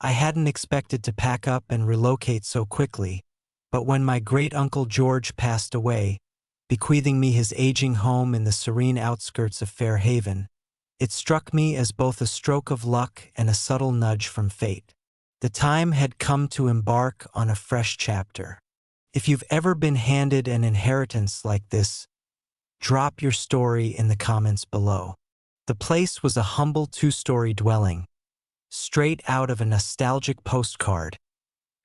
I hadn't expected to pack up and relocate so quickly, but when my great-uncle George passed away, bequeathing me his aging home in the serene outskirts of Fairhaven, it struck me as both a stroke of luck and a subtle nudge from fate. The time had come to embark on a fresh chapter. If you've ever been handed an inheritance like this, drop your story in the comments below. The place was a humble 2-story dwelling, straight out of a nostalgic postcard,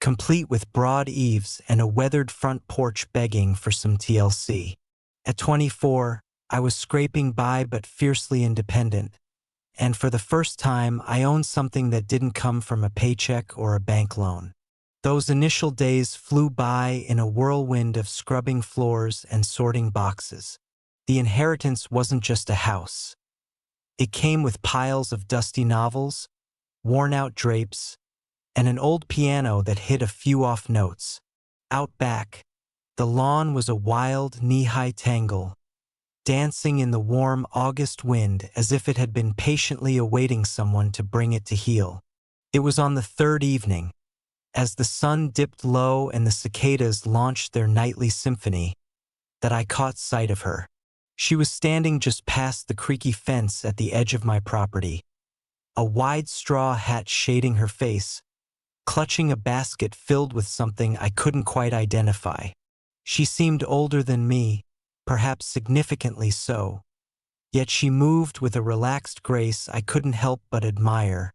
complete with broad eaves and a weathered front porch begging for some TLC. At 24, I was scraping by but fiercely independent, and for the first time I owned something that didn't come from a paycheck or a bank loan. Those initial days flew by in a whirlwind of scrubbing floors and sorting boxes. The inheritance wasn't just a house. It came with piles of dusty novels, worn-out drapes, and an old piano that hit a few off notes. Out back, the lawn was a wild, knee-high tangle, dancing in the warm August wind as if it had been patiently awaiting someone to bring it to heel. It was on the third evening, as the sun dipped low and the cicadas launched their nightly symphony, that I caught sight of her. She was standing just past the creaky fence at the edge of my property, a wide straw hat shading her face, clutching a basket filled with something I couldn't quite identify. She seemed older than me, perhaps significantly so, yet she moved with a relaxed grace I couldn't help but admire,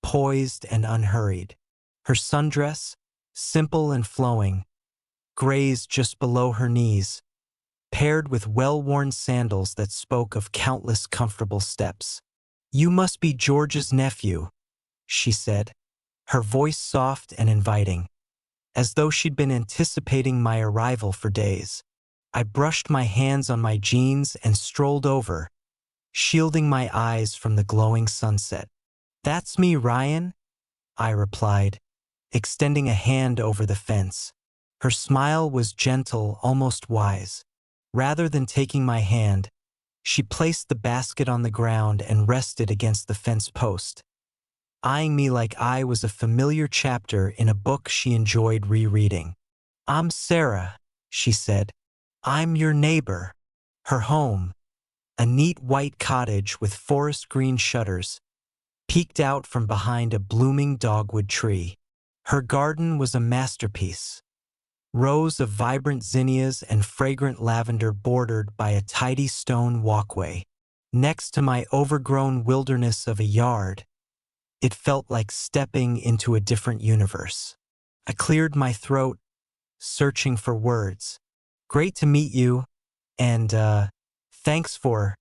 poised and unhurried. Her sundress, simple and flowing, grazed just below her knees, paired with well-worn sandals that spoke of countless comfortable steps. "You must be George's nephew," she said, her voice soft and inviting, as though she'd been anticipating my arrival for days. I brushed my hands on my jeans and strolled over, shielding my eyes from the glowing sunset. "That's me, Ryan," I replied, extending a hand over the fence. Her smile was gentle, almost wise. Rather than taking my hand, she placed the basket on the ground and rested against the fence post, eyeing me like I was a familiar chapter in a book she enjoyed rereading. "I'm Sarah," she said. "I'm your neighbor." Her home, a neat white cottage with forest green shutters, peeked out from behind a blooming dogwood tree. Her garden was a masterpiece. Rows of vibrant zinnias and fragrant lavender bordered by a tidy stone walkway. Next to my overgrown wilderness of a yard, it felt like stepping into a different universe. I cleared my throat, searching for words. "Great to meet you, and, thanks for—"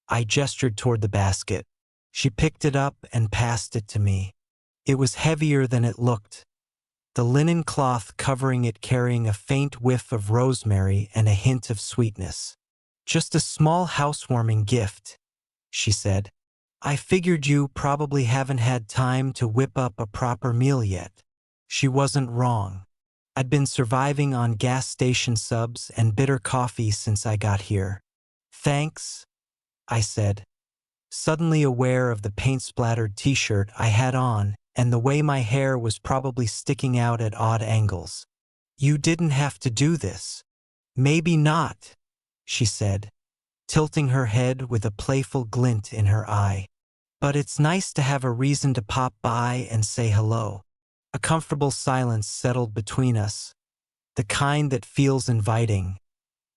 I gestured toward the basket. She picked it up and passed it to me. It was heavier than it looked, the linen cloth covering it carrying a faint whiff of rosemary and a hint of sweetness. "Just a small housewarming gift," she said. "I figured you probably haven't had time to whip up a proper meal yet." She wasn't wrong. I'd been surviving on gas station subs and bitter coffee since I got here. "Thanks," I said, suddenly aware of the paint-splattered t-shirt I had on and the way my hair was probably sticking out at odd angles. "You didn't have to do this." "Maybe not," she said, tilting her head with a playful glint in her eye. "But it's nice to have a reason to pop by and say hello." A comfortable silence settled between us, the kind that feels inviting,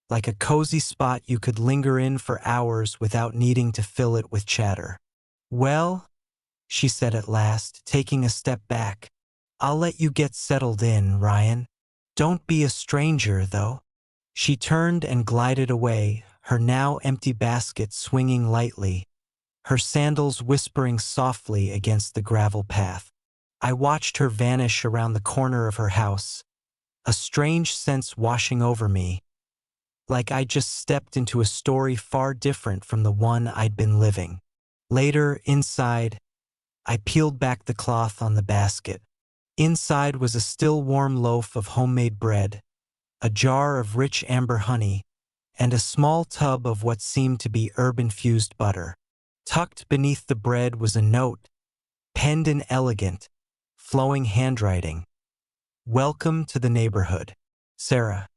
like a cozy spot you could linger in for hours without needing to fill it with chatter. "Well," she said at last, taking a step back, "I'll let you get settled in, Ryan. Don't be a stranger, though." She turned and glided away, her now empty basket swinging lightly, her sandals whispering softly against the gravel path. I watched her vanish around the corner of her house, a strange sense washing over me, like I just stepped into a story far different from the one I'd been living. Later, inside, I peeled back the cloth on the basket. Inside was a still warm loaf of homemade bread, a jar of rich amber honey, and a small tub of what seemed to be herb-infused butter. Tucked beneath the bread was a note, penned in elegant, flowing handwriting. "Welcome to the neighborhood, Sarah."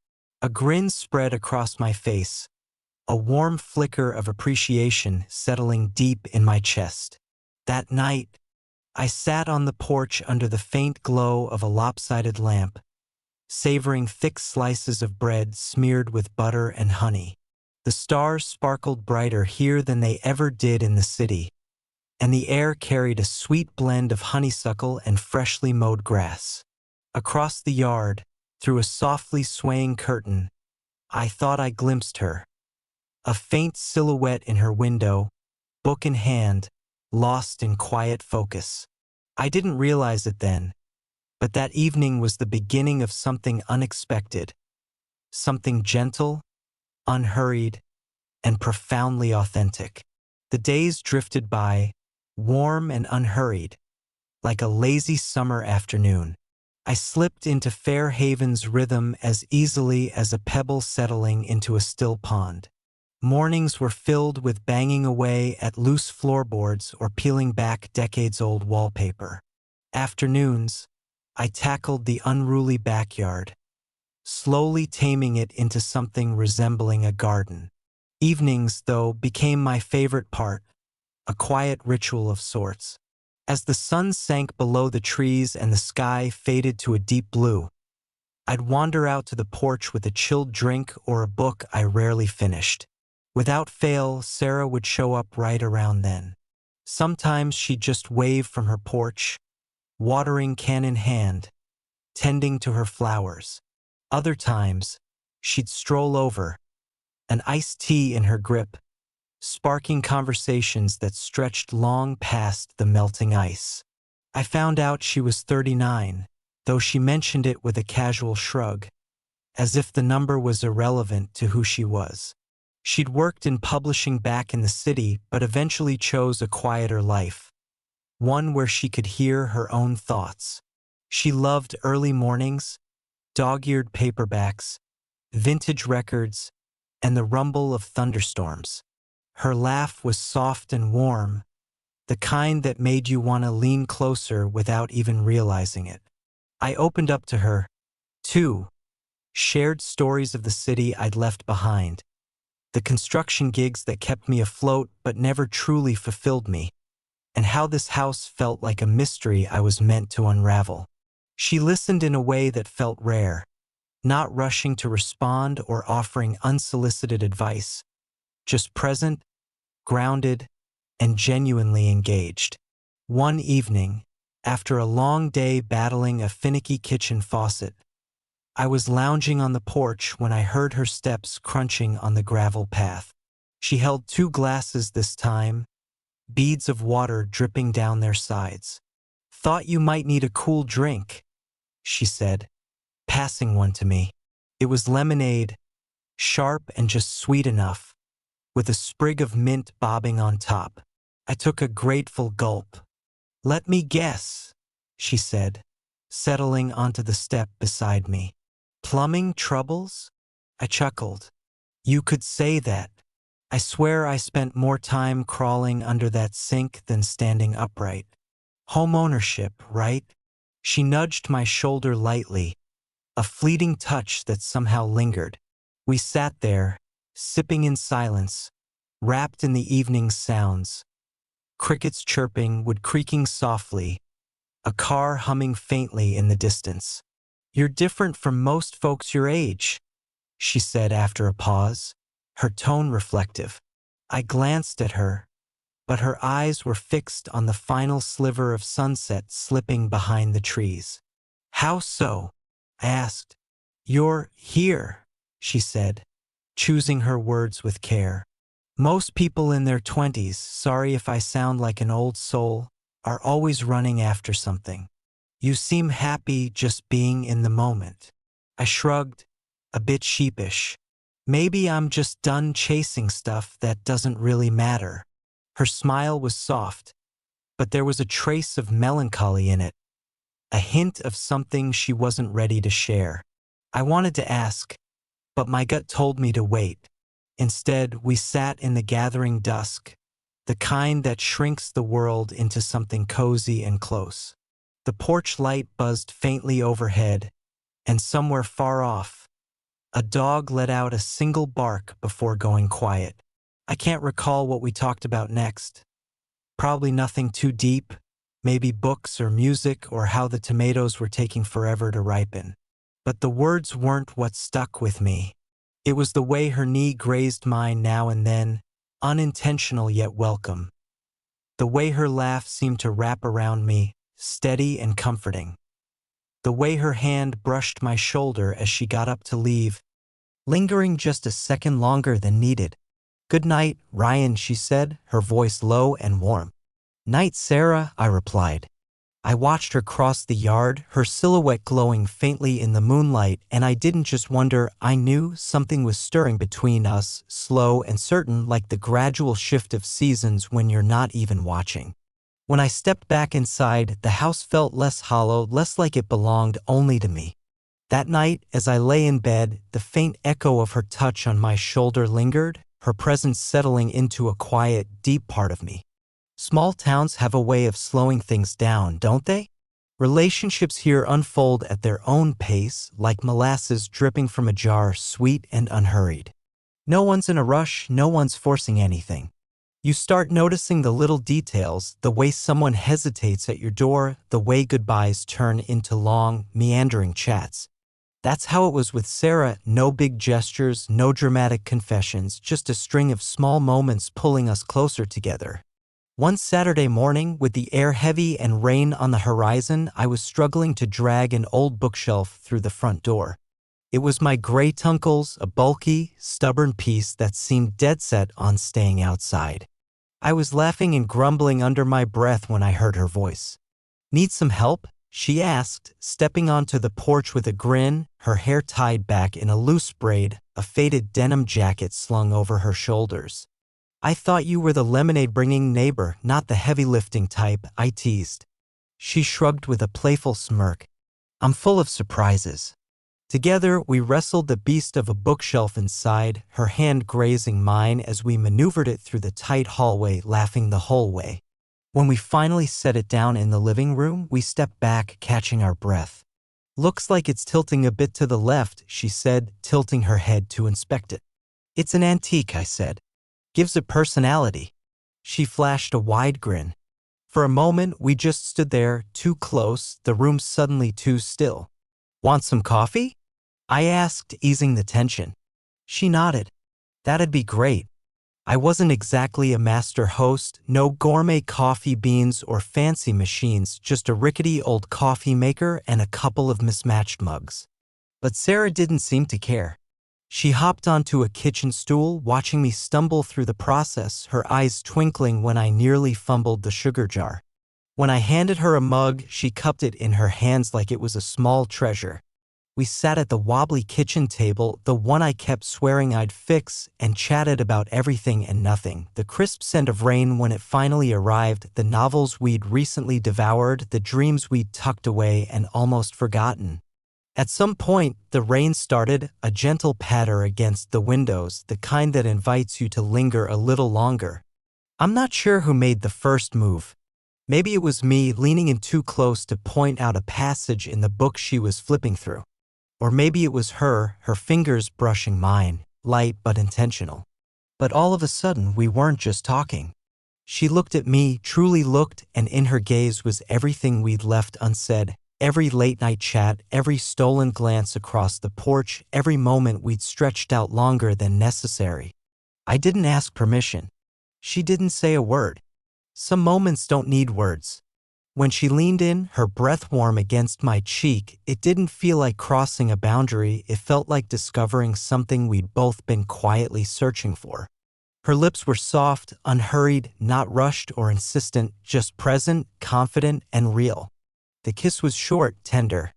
A grin spread across my face, a warm flicker of appreciation settling deep in my chest. That night, I sat on the porch under the faint glow of a lopsided lamp, savoring thick slices of bread smeared with butter and honey. The stars sparkled brighter here than they ever did in the city, and the air carried a sweet blend of honeysuckle and freshly mowed grass. Across the yard, through a softly swaying curtain, I thought I glimpsed her, a faint silhouette in her window, book in hand, lost in quiet focus. I didn't realize it then, but that evening was the beginning of something unexpected, something gentle, unhurried, and profoundly authentic. The days drifted by, warm and unhurried, like a lazy summer afternoon. I slipped into Fair Haven's rhythm as easily as a pebble settling into a still pond. Mornings were filled with banging away at loose floorboards or peeling back decades-old wallpaper. Afternoons, I tackled the unruly backyard, slowly taming it into something resembling a garden. Evenings, though, became my favorite part, a quiet ritual of sorts. As the sun sank below the trees and the sky faded to a deep blue, I'd wander out to the porch with a chilled drink or a book I rarely finished. Without fail, Sarah would show up right around then. Sometimes she'd just wave from her porch, watering can in hand, tending to her flowers. Other times, she'd stroll over, an iced tea in her grip, sparking conversations that stretched long past the melting ice. I found out she was 39, though she mentioned it with a casual shrug, as if the number was irrelevant to who she was. She'd worked in publishing back in the city, but eventually chose a quieter life, one where she could hear her own thoughts. She loved early mornings, dog-eared paperbacks, vintage records, and the rumble of thunderstorms. Her laugh was soft and warm, the kind that made you want to lean closer without even realizing it. I opened up to her, too, shared stories of the city I'd left behind, the construction gigs that kept me afloat but never truly fulfilled me, and how this house felt like a mystery I was meant to unravel. She listened in a way that felt rare, not rushing to respond or offering unsolicited advice, just present, grounded, and genuinely engaged. One evening, after a long day battling a finicky kitchen faucet, I was lounging on the porch when I heard her steps crunching on the gravel path. She held 2 glasses this time, beads of water dripping down their sides. "Thought you might need a cool drink," she said, passing one to me. It was lemonade, sharp and just sweet enough, with a sprig of mint bobbing on top. I took a grateful gulp. "Let me guess," she said, settling onto the step beside me. "Plumbing troubles?" I chuckled. "You could say that. I swear I spent more time crawling under that sink than standing upright. Home ownership, right?" She nudged my shoulder lightly, a fleeting touch that somehow lingered. We sat there, sipping in silence, wrapped in the evening's sounds. Crickets chirping, wood creaking softly, a car humming faintly in the distance. "You're different from most folks your age," she said after a pause, her tone reflective. I glanced at her, but her eyes were fixed on the final sliver of sunset slipping behind the trees. "How so?" I asked. "You're here," she said, choosing her words with care. "Most people in their 20s, sorry if I sound like an old soul, are always running after something. You seem happy just being in the moment." I shrugged, a bit sheepish. "Maybe I'm just done chasing stuff that doesn't really matter." Her smile was soft, but there was a trace of melancholy in it, a hint of something she wasn't ready to share. I wanted to ask, but my gut told me to wait. Instead, we sat in the gathering dusk, the kind that shrinks the world into something cozy and close. The porch light buzzed faintly overhead, and somewhere far off, a dog let out a single bark before going quiet. I can't recall what we talked about next. Probably nothing too deep, maybe books or music or how the tomatoes were taking forever to ripen. But the words weren't what stuck with me. It was the way her knee grazed mine now and then, unintentional yet welcome. The way her laugh seemed to wrap around me, steady and comforting. The way her hand brushed my shoulder as she got up to leave, lingering just a second longer than needed. "Good night, Ryan," she said, her voice low and warm. "Night, Sarah," I replied. I watched her cross the yard, her silhouette glowing faintly in the moonlight, and I didn't just wonder, I knew something was stirring between us, slow and certain, like the gradual shift of seasons when you're not even watching. When I stepped back inside, the house felt less hollow, less like it belonged only to me. That night, as I lay in bed, the faint echo of her touch on my shoulder lingered, her presence settling into a quiet, deep part of me. Small towns have a way of slowing things down, don't they? Relationships here unfold at their own pace, like molasses dripping from a jar, sweet and unhurried. No one's in a rush, no one's forcing anything. You start noticing the little details, the way someone hesitates at your door, the way goodbyes turn into long, meandering chats. That's how it was with Sarah. No big gestures, no dramatic confessions, just a string of small moments pulling us closer together. One Saturday morning, with the air heavy and rain on the horizon, I was struggling to drag an old bookshelf through the front door. It was my great uncle's, a bulky, stubborn piece that seemed dead set on staying outside. I was laughing and grumbling under my breath when I heard her voice. "Need some help?" she asked, stepping onto the porch with a grin, her hair tied back in a loose braid, a faded denim jacket slung over her shoulders. "I thought you were the lemonade-bringing neighbor, not the heavy-lifting type," I teased. She shrugged with a playful smirk. "I'm full of surprises." Together, we wrestled the beast of a bookshelf inside, her hand grazing mine as we maneuvered it through the tight hallway, laughing the whole way. When we finally set it down in the living room, we stepped back, catching our breath. "Looks like it's tilting a bit to the left," she said, tilting her head to inspect it. "It's an antique," I said. "Gives it personality." She flashed a wide grin. For a moment, we just stood there, too close, the room suddenly too still. "Want some coffee?" I asked, easing the tension. She nodded. "That'd be great." I wasn't exactly a master host, no gourmet coffee beans or fancy machines, just a rickety old coffee maker and a couple of mismatched mugs. But Sarah didn't seem to care. She hopped onto a kitchen stool, watching me stumble through the process, her eyes twinkling when I nearly fumbled the sugar jar. When I handed her a mug, she cupped it in her hands like it was a small treasure. We sat at the wobbly kitchen table, the one I kept swearing I'd fix, and chatted about everything and nothing. The crisp scent of rain when it finally arrived, the novels we'd recently devoured, the dreams we'd tucked away and almost forgotten. At some point, the rain started, a gentle patter against the windows, the kind that invites you to linger a little longer. I'm not sure who made the first move. Maybe it was me, leaning in too close to point out a passage in the book she was flipping through. Or maybe it was her fingers brushing mine, light but intentional. But all of a sudden, we weren't just talking. She looked at me, truly looked, and in her gaze was everything we'd left unsaid. Every late-night chat, every stolen glance across the porch, every moment we'd stretched out longer than necessary. I didn't ask permission. She didn't say a word. Some moments don't need words. When she leaned in, her breath warm against my cheek, it didn't feel like crossing a boundary, it felt like discovering something we'd both been quietly searching for. Her lips were soft, unhurried, not rushed or insistent, just present, confident, and real. The kiss was short, tender.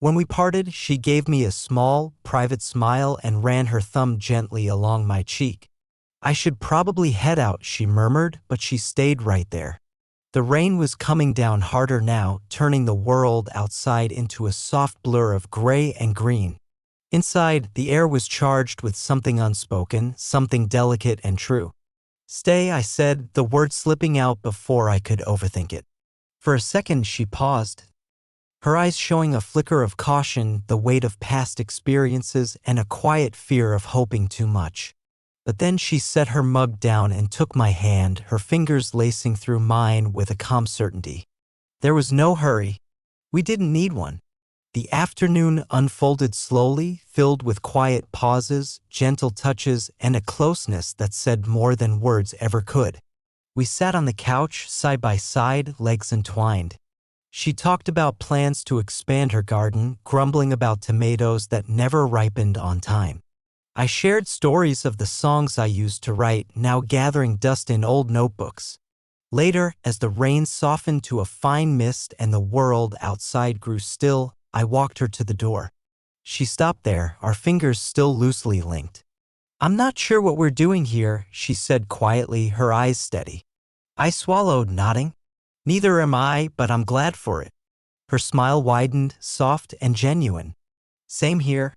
When we parted, she gave me a small, private smile and ran her thumb gently along my cheek. "I should probably head out," she murmured, but she stayed right there. The rain was coming down harder now, turning the world outside into a soft blur of gray and green. Inside, the air was charged with something unspoken, something delicate and true. "Stay," I said, the word slipping out before I could overthink it. For a second, she paused. her eyes showing a flicker of caution, the weight of past experiences, and a quiet fear of hoping too much. But then she set her mug down and took my hand, her fingers lacing through mine with a calm certainty. There was no hurry. We didn't need one. The afternoon unfolded slowly, filled with quiet pauses, gentle touches, and a closeness that said more than words ever could. We sat on the couch, side by side, legs entwined. She talked about plans to expand her garden, grumbling about tomatoes that never ripened on time. I shared stories of the songs I used to write, now gathering dust in old notebooks. Later, as the rain softened to a fine mist and the world outside grew still, I walked her to the door. She stopped there, our fingers still loosely linked. "I'm not sure what we're doing here," she said quietly, her eyes steady. I swallowed, nodding. "Neither am I, but I'm glad for it." Her smile widened, soft and genuine. "Same here."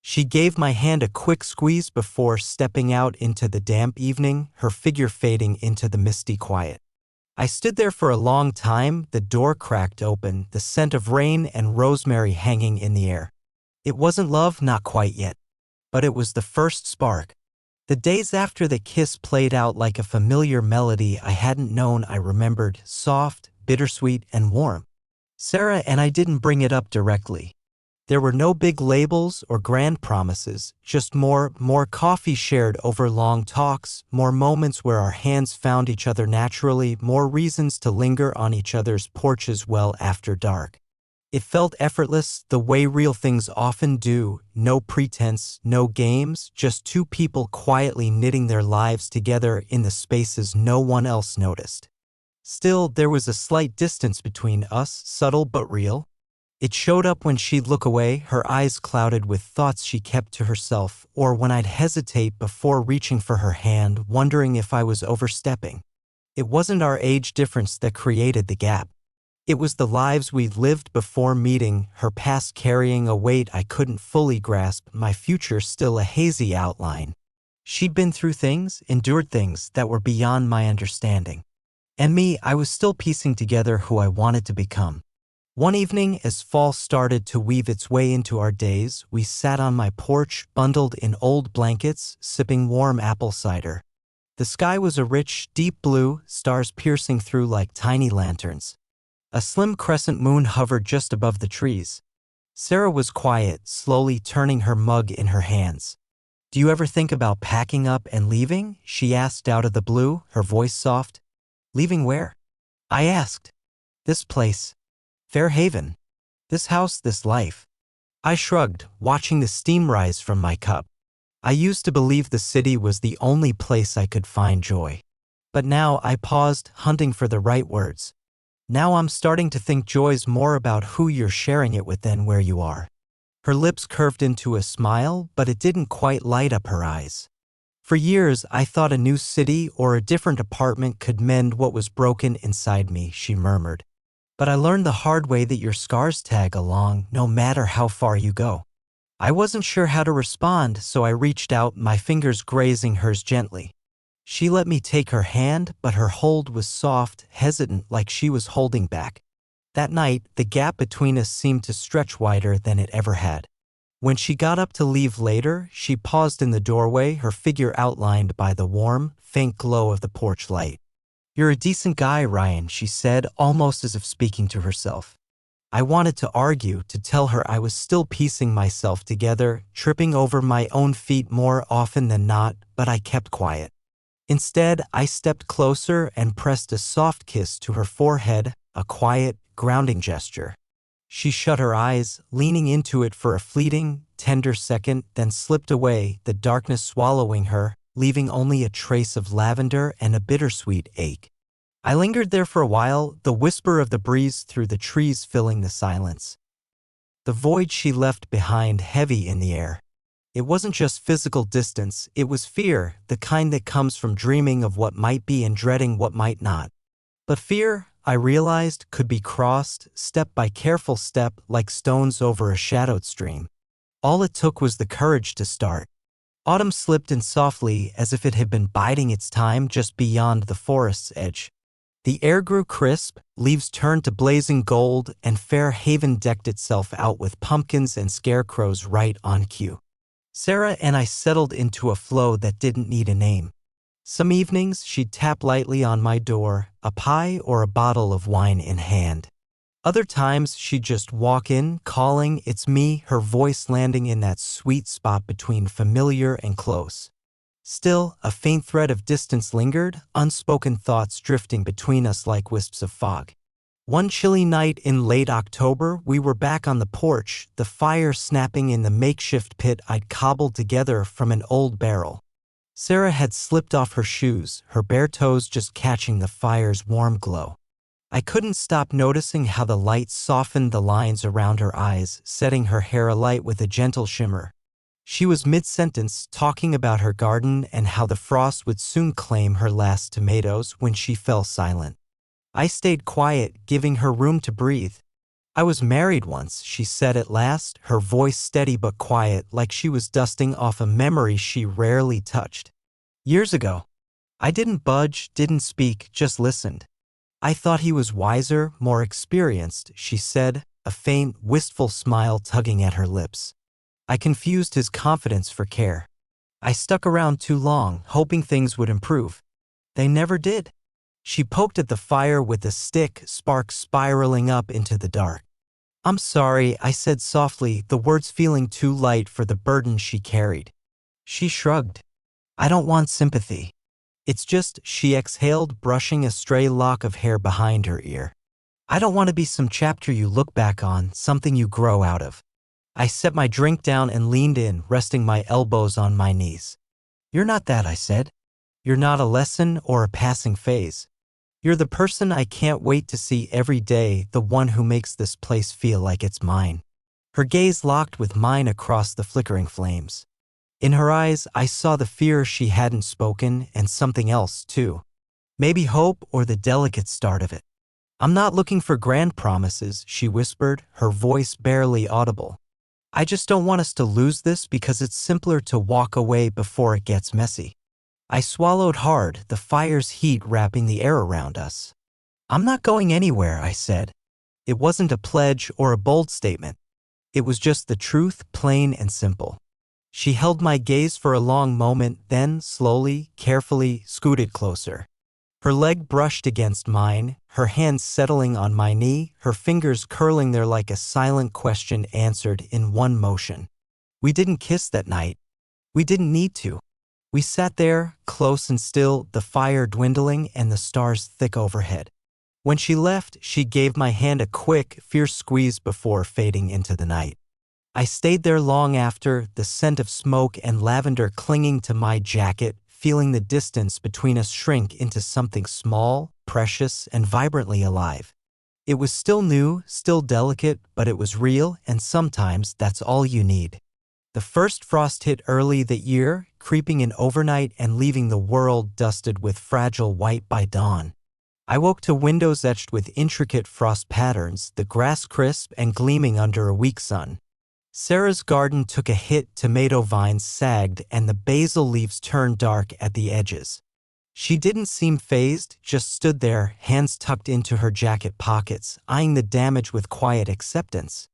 She gave my hand a quick squeeze before stepping out into the damp evening, her figure fading into the misty quiet. I stood there for a long time, the door cracked open, the scent of rain and rosemary hanging in the air. It wasn't love, not quite yet. But it was the first spark. The days after the kiss played out like a familiar melody I hadn't known. I remembered, soft, bittersweet, and warm. Sarah and I didn't bring it up directly. There were no big labels or grand promises, just more coffee shared over long talks, more moments where our hands found each other naturally, more reasons to linger on each other's porches well after dark. It felt effortless, the way real things often do, no pretense, no games, just two people quietly knitting their lives together in the spaces no one else noticed. Still, there was a slight distance between us, subtle but real. It showed up when she'd look away, her eyes clouded with thoughts she kept to herself, or when I'd hesitate before reaching for her hand, wondering if I was overstepping. It wasn't our age difference that created the gap. It was the lives we'd lived before meeting, her past carrying a weight I couldn't fully grasp, my future still a hazy outline. She'd been through things, endured things that were beyond my understanding. And me, I was still piecing together who I wanted to become. One evening, as fall started to weave its way into our days, we sat on my porch, bundled in old blankets, sipping warm apple cider. The sky was a rich, deep blue, stars piercing through like tiny lanterns. A slim crescent moon hovered just above the trees. Sarah was quiet, slowly turning her mug in her hands. "Do you ever think about packing up and leaving?" she asked out of the blue, her voice soft. "Leaving where?" I asked. "This place. Fairhaven. This house, this life." I shrugged, watching the steam rise from my cup. I used to believe the city was the only place I could find joy. But now I paused, hunting for the right words. Now I'm starting to think joy's more about who you're sharing it with than where you are. Her lips curved into a smile, but it didn't quite light up her eyes. For years, I thought a new city or a different apartment could mend what was broken inside me, she murmured. But I learned the hard way that your scars tag along, no matter how far you go. I wasn't sure how to respond, so I reached out, my fingers grazing hers gently. She let me take her hand, but her hold was soft, hesitant, like she was holding back. That night, the gap between us seemed to stretch wider than it ever had. When she got up to leave later, she paused in the doorway, her figure outlined by the warm, faint glow of the porch light. "You're a decent guy, Ryan," she said, almost as if speaking to herself. I wanted to argue, to tell her I was still piecing myself together, tripping over my own feet more often than not, but I kept quiet. Instead, I stepped closer and pressed a soft kiss to her forehead, a quiet, grounding gesture. She shut her eyes, leaning into it for a fleeting, tender second, then slipped away, the darkness swallowing her, leaving only a trace of lavender and a bittersweet ache. I lingered there for a while, the whisper of the breeze through the trees filling the silence. The void she left behind heavy in the air. It wasn't just physical distance, it was fear, the kind that comes from dreaming of what might be and dreading what might not. But fear, I realized, could be crossed, step by careful step, like stones over a shadowed stream. All it took was the courage to start. Autumn slipped in softly, as if it had been biding its time just beyond the forest's edge. The air grew crisp, leaves turned to blazing gold, and Fair Haven decked itself out with pumpkins and scarecrows right on cue. Sarah and I settled into a flow that didn't need a name. Some evenings, she'd tap lightly on my door, a pie or a bottle of wine in hand. Other times, she'd just walk in, calling, "It's me," her voice landing in that sweet spot between familiar and close. Still, a faint thread of distance lingered, unspoken thoughts drifting between us like wisps of fog. One chilly night in late October, we were back on the porch, the fire snapping in the makeshift pit I'd cobbled together from an old barrel. Sarah had slipped off her shoes, her bare toes just catching the fire's warm glow. I couldn't stop noticing how the light softened the lines around her eyes, setting her hair alight with a gentle shimmer. She was mid-sentence, talking about her garden and how the frost would soon claim her last tomatoes when she fell silent. I stayed quiet, giving her room to breathe. "I was married once," she said at last, her voice steady but quiet, like she was dusting off a memory she rarely touched. "Years ago. I didn't budge, didn't speak, just listened. I thought he was wiser, more experienced," she said, a faint, wistful smile tugging at her lips. "I confused his confidence for care. I stuck around too long, hoping things would improve. They never did." She poked at the fire with a stick, sparks spiraling up into the dark. "I'm sorry," I said softly, the words feeling too light for the burden she carried. She shrugged. "I don't want sympathy. It's just," she exhaled, brushing a stray lock of hair behind her ear. "I don't want to be some chapter you look back on, something you grow out of." I set my drink down and leaned in, resting my elbows on my knees. "You're not that," I said. "You're not a lesson or a passing phase. You're the person I can't wait to see every day, the one who makes this place feel like it's mine." Her gaze locked with mine across the flickering flames. In her eyes, I saw the fear she hadn't spoken and something else, too. Maybe hope or the delicate start of it. "I'm not looking for grand promises," she whispered, her voice barely audible. "I just don't want us to lose this because it's simpler to walk away before it gets messy." I swallowed hard, the fire's heat wrapping the air around us. "I'm not going anywhere," I said. It wasn't a pledge or a bold statement. It was just the truth, plain and simple. She held my gaze for a long moment, then, slowly, carefully, scooted closer. Her leg brushed against mine, her hand settling on my knee, her fingers curling there like a silent question answered in one motion. We didn't kiss that night. We didn't need to. We sat there, close and still, the fire dwindling and the stars thick overhead. When she left, she gave my hand a quick, fierce squeeze before fading into the night. I stayed there long after, the scent of smoke and lavender clinging to my jacket, feeling the distance between us shrink into something small, precious, and vibrantly alive. It was still new, still delicate, but it was real, and sometimes that's all you need. The first frost hit early that year, creeping in overnight and leaving the world dusted with fragile white by dawn. I woke to windows etched with intricate frost patterns, the grass crisp and gleaming under a weak sun. Sarah's garden took a hit, tomato vines sagged, and the basil leaves turned dark at the edges. She didn't seem fazed, just stood there, hands tucked into her jacket pockets, eyeing the damage with quiet acceptance.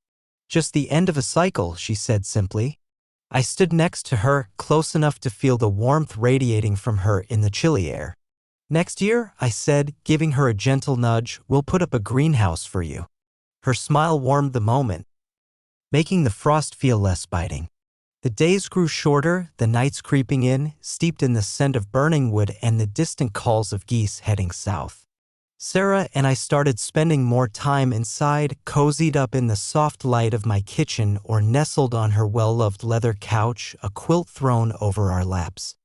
"Just the end of a cycle," she said simply. I stood next to her, close enough to feel the warmth radiating from her in the chilly air. "Next year," I said, giving her a gentle nudge, "we'll put up a greenhouse for you." Her smile warmed the moment, making the frost feel less biting. The days grew shorter, the nights creeping in, steeped in the scent of burning wood and the distant calls of geese heading south. Sarah and I started spending more time inside, cozied up in the soft light of my kitchen or nestled on her well-loved leather couch, a quilt thrown over our laps.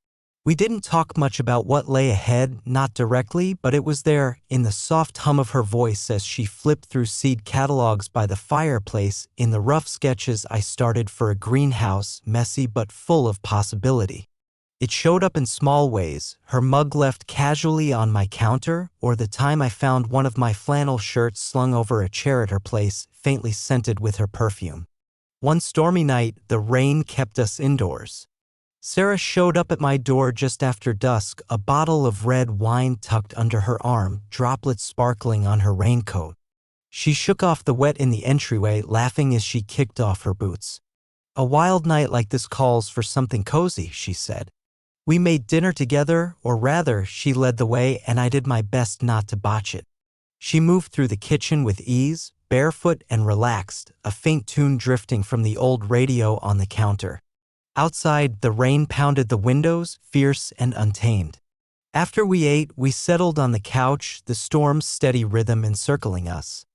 We didn't talk much about what lay ahead, not directly, but it was there, in the soft hum of her voice as she flipped through seed catalogs by the fireplace, in the rough sketches I started for a greenhouse, messy but full of possibility. It showed up in small ways, her mug left casually on my counter, or the time I found one of my flannel shirts slung over a chair at her place, faintly scented with her perfume. One stormy night, the rain kept us indoors. Sarah showed up at my door just after dusk, a bottle of red wine tucked under her arm, droplets sparkling on her raincoat. She shook off the wet in the entryway, laughing as she kicked off her boots. "A wild night like this calls for something cozy," she said. We made dinner together, or rather, she led the way and I did my best not to botch it. She moved through the kitchen with ease, barefoot and relaxed, a faint tune drifting from the old radio on the counter. Outside, the rain pounded the windows, fierce and untamed. After we ate, we settled on the couch, the storm's steady rhythm encircling us.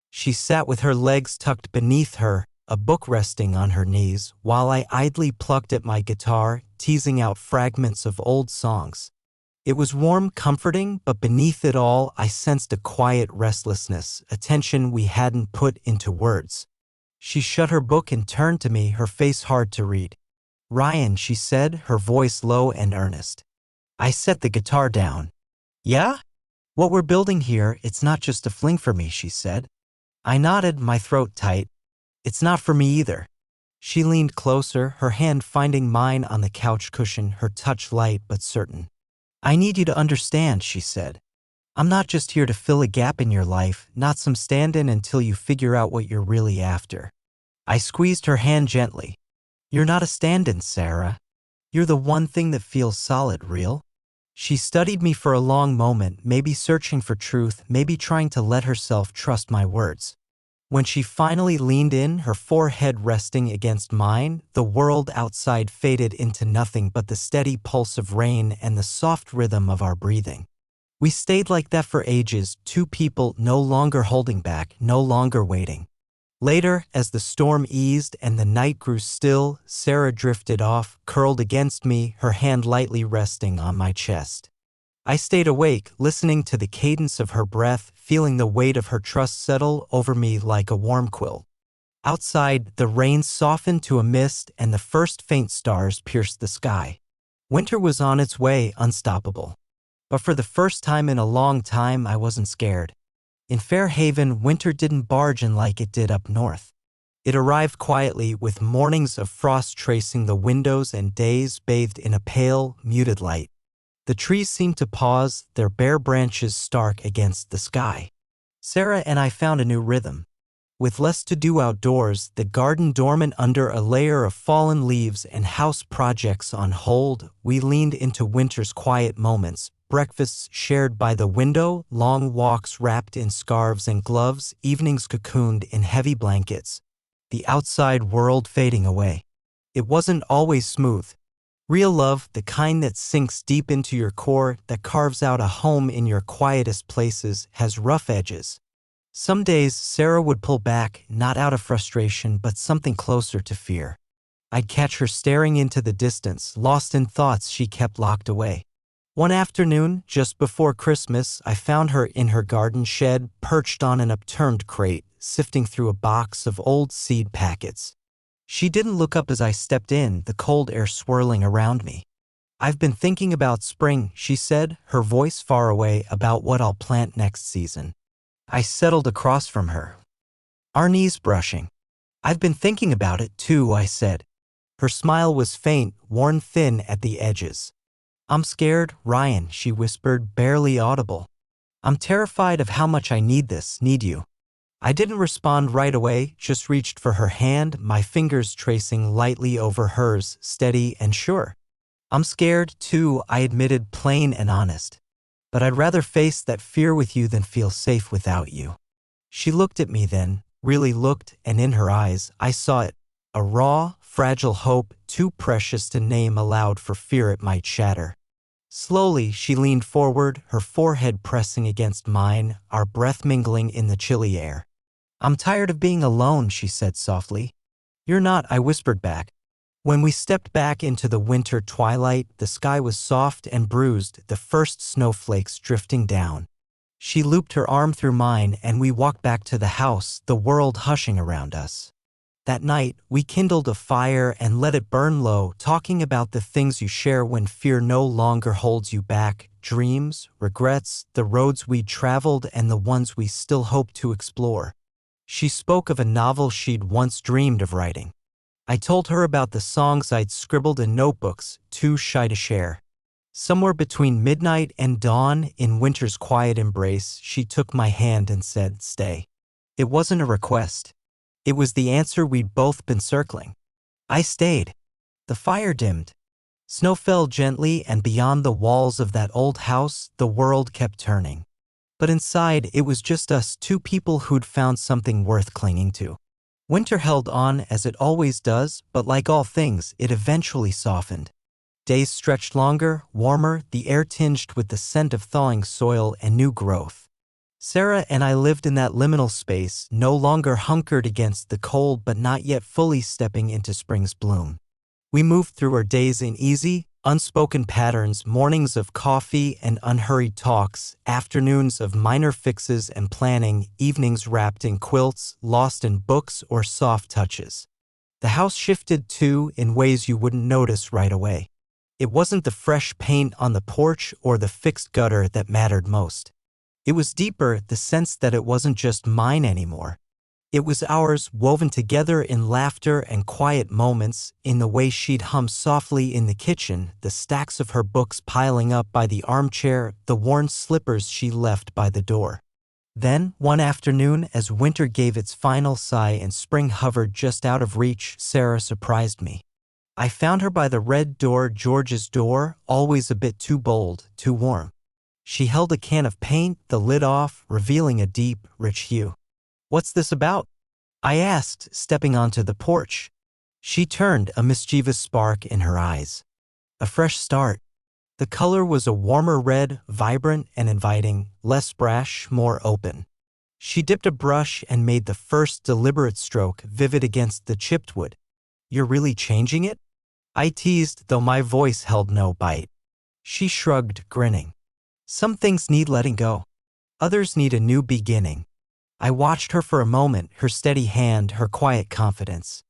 She sat with her legs tucked beneath her, a book resting on her knees, while I idly plucked at my guitar, teasing out fragments of old songs. It was warm, comforting, but beneath it all, I sensed a quiet restlessness, a tension we hadn't put into words. She shut her book and turned to me, her face hard to read. "Ryan," she said, her voice low and earnest. I set the guitar down. "Yeah? What we're building here, it's not just a fling for me," she said. I nodded, my throat tight. "It's not for me either." She leaned closer, her hand finding mine on the couch cushion, her touch light but certain. "I need you to understand," she said. "I'm not just here to fill a gap in your life, not some stand-in until you figure out what you're really after." I squeezed her hand gently. "You're not a stand-in, Sarah. You're the one thing that feels solid, real." She studied me for a long moment, maybe searching for truth, maybe trying to let herself trust my words. When she finally leaned in, her forehead resting against mine, the world outside faded into nothing but the steady pulse of rain and the soft rhythm of our breathing. We stayed like that for ages, two people no longer holding back, no longer waiting. Later, as the storm eased and the night grew still, Sarah drifted off, curled against me, her hand lightly resting on my chest. I stayed awake, listening to the cadence of her breath, feeling the weight of her trust settle over me like a warm quilt. Outside, the rain softened to a mist and the first faint stars pierced the sky. Winter was on its way, unstoppable. But for the first time in a long time, I wasn't scared. In Fairhaven, winter didn't barge in like it did up north. It arrived quietly, with mornings of frost tracing the windows and days bathed in a pale, muted light. The trees seemed to pause, their bare branches stark against the sky. Sarah and I found a new rhythm. With less to do outdoors, the garden dormant under a layer of fallen leaves and house projects on hold, we leaned into winter's quiet moments, breakfasts shared by the window, long walks wrapped in scarves and gloves, evenings cocooned in heavy blankets. The outside world fading away. It wasn't always smooth. Real love, the kind that sinks deep into your core, that carves out a home in your quietest places, has rough edges. Some days, Sarah would pull back, not out of frustration, but something closer to fear. I'd catch her staring into the distance, lost in thoughts she kept locked away. One afternoon, just before Christmas, I found her in her garden shed, perched on an upturned crate, sifting through a box of old seed packets. She didn't look up as I stepped in, the cold air swirling around me. "I've been thinking about spring," she said, her voice far away, "about what I'll plant next season." I settled across from her, our knees brushing. "I've been thinking about it too," I said. Her smile was faint, worn thin at the edges. "I'm scared, Ryan," she whispered, barely audible. "I'm terrified of how much I need this, need you." I didn't respond right away, just reached for her hand, my fingers tracing lightly over hers, steady and sure. "I'm scared, too," I admitted, plain and honest. "But I'd rather face that fear with you than feel safe without you." She looked at me then, really looked, and in her eyes, I saw it. A raw, fragile hope, too precious to name aloud for fear it might shatter. Slowly, she leaned forward, her forehead pressing against mine, our breath mingling in the chilly air. "I'm tired of being alone," she said softly. "You're not," I whispered back. When we stepped back into the winter twilight, the sky was soft and bruised, the first snowflakes drifting down. She looped her arm through mine and we walked back to the house, the world hushing around us. That night, we kindled a fire and let it burn low, talking about the things you share when fear no longer holds you back, dreams, regrets, the roads we traveled and the ones we still hope to explore. She spoke of a novel she'd once dreamed of writing. I told her about the songs I'd scribbled in notebooks, too shy to share. Somewhere between midnight and dawn, in winter's quiet embrace, she took my hand and said, "Stay." It wasn't a request. It was the answer we'd both been circling. I stayed. The fire dimmed. Snow fell gently, and beyond the walls of that old house, the world kept turning. But inside, it was just us, two people who'd found something worth clinging to. Winter held on as it always does, but like all things, it eventually softened. Days stretched longer, warmer, the air tinged with the scent of thawing soil and new growth. Sarah and I lived in that liminal space, no longer hunkered against the cold but not yet fully stepping into spring's bloom. We moved through our days in easy, unspoken patterns, mornings of coffee and unhurried talks, afternoons of minor fixes and planning, evenings wrapped in quilts, lost in books or soft touches. The house shifted too, in ways you wouldn't notice right away. It wasn't the fresh paint on the porch or the fixed gutter that mattered most. It was deeper, the sense that it wasn't just mine anymore. It was ours, woven together in laughter and quiet moments, in the way she'd hum softly in the kitchen, the stacks of her books piling up by the armchair, the worn slippers she left by the door. Then, one afternoon, as winter gave its final sigh and spring hovered just out of reach, Sarah surprised me. I found her by the red door, George's door, always a bit too bold, too warm. She held a can of paint, the lid off, revealing a deep, rich hue. "What's this about?" I asked, stepping onto the porch. She turned, a mischievous spark in her eyes. A fresh start. The color was a warmer red, vibrant and inviting, less brash, more open. She dipped a brush and made the first deliberate stroke, vivid against the chipped wood. "You're really changing it?" I teased, though my voice held no bite. She shrugged, grinning. "Some things need letting go. Others need a new beginning." I watched her for a moment, her steady hand, her quiet confidence.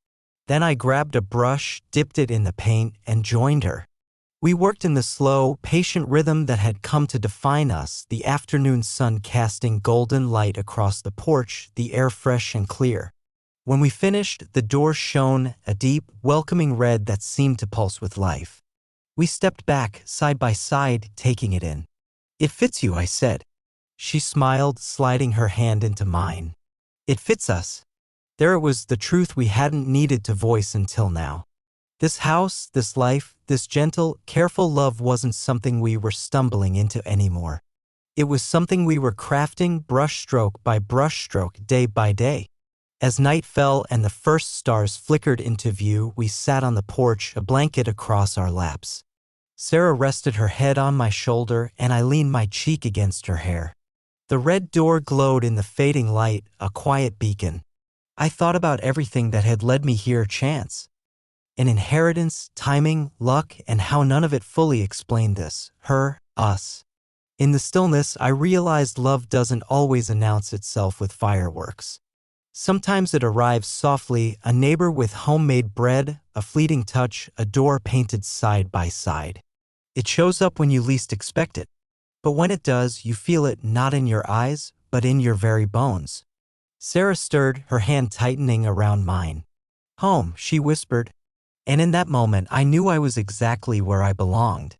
Then I grabbed a brush, dipped it in the paint, and joined her. We worked in the slow, patient rhythm that had come to define us, the afternoon sun casting golden light across the porch, the air fresh and clear. When we finished, the door shone, a deep, welcoming red that seemed to pulse with life. We stepped back, side by side, taking it in. "It fits you," I said. She smiled, sliding her hand into mine. "It fits us." There it was, the truth we hadn't needed to voice until now. This house, this life, this gentle, careful love wasn't something we were stumbling into anymore. It was something we were crafting brushstroke by brushstroke, day by day. As night fell and the first stars flickered into view, we sat on the porch, a blanket across our laps. Sarah rested her head on my shoulder, and I leaned my cheek against her hair. The red door glowed in the fading light, a quiet beacon. I thought about everything that had led me here, chance. An inheritance, timing, luck, and how none of it fully explained this, her, us. In the stillness, I realized love doesn't always announce itself with fireworks. Sometimes it arrives softly, a neighbor with homemade bread, a fleeting touch, a door painted side by side. It shows up when you least expect it. But when it does, you feel it not in your eyes, but in your very bones. Sarah stirred, her hand tightening around mine. "Home," she whispered. And in that moment, I knew I was exactly where I belonged.